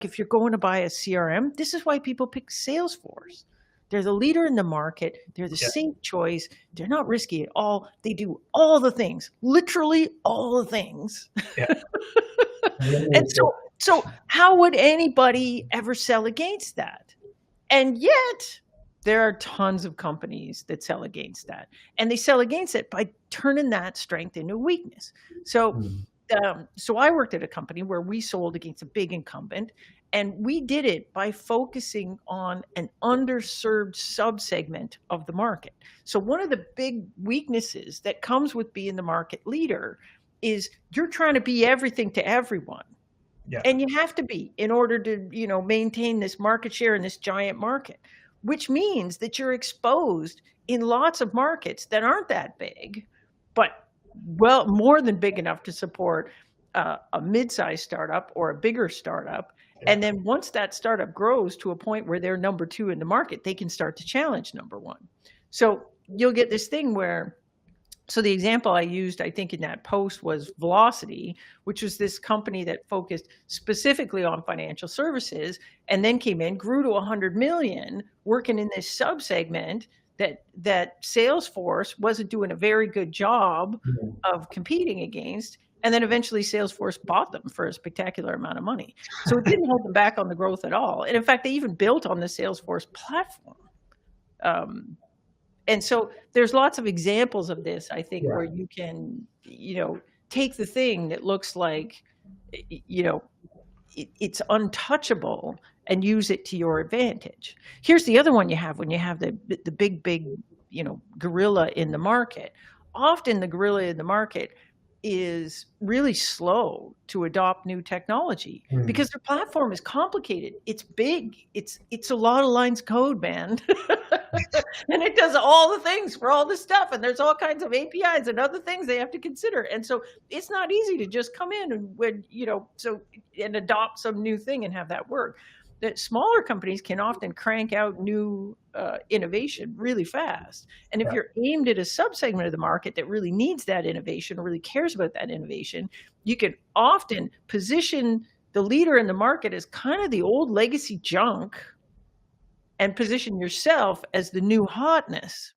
if you're going to buy a CRM, this is why people pick Salesforce. They're the leader in the market. They're the safe choice. They're not risky at all. They do all the things, literally all the things. Yeah. And so how would anybody ever sell against that? And yet there are tons of companies that sell against that. And they sell against it by turning that strength into weakness. So so I worked at a company where we sold against a big incumbent, and we did it by focusing on an underserved subsegment of the market. So one of the big weaknesses that comes with being the market leader is you're trying to be everything to everyone. Yeah. And you have to be in order to, maintain this market share in this giant market, which means that you're exposed in lots of markets that aren't that big, but well, more than big enough to support a mid-sized startup or a bigger startup. Yeah. And then once that startup grows to a point where they're number 2 in the market, they can start to challenge number 1. So you'll get this thing where, so the example I used, I think in that post, was Velocity, which was this company that focused specifically on financial services and then came in, grew to 100 million, working in this subsegment that Salesforce wasn't doing a very good job of competing against. And then eventually Salesforce bought them for a spectacular amount of money. So it didn't hold them back on the growth at all. And in fact, they even built on the Salesforce platform. And so there's lots of examples of this, I think, where you can, take the thing that looks like, it's untouchable and use it to your advantage. Here's the other one you have when you have the big, gorilla in the market. Often the gorilla in the market is really slow to adopt new technology because their platform is complicated. It's big. It's a lot of lines of code, man. And it does all the things for all this stuff. And there's all kinds of APIs and other things they have to consider. And so it's not easy to just come in and adopt some new thing and have that work. That smaller companies can often crank out new innovation really fast. And if you're aimed at a subsegment of the market that really needs that innovation or really cares about that innovation, you can often position the leader in the market as kind of the old legacy junk and position yourself as the new hotness.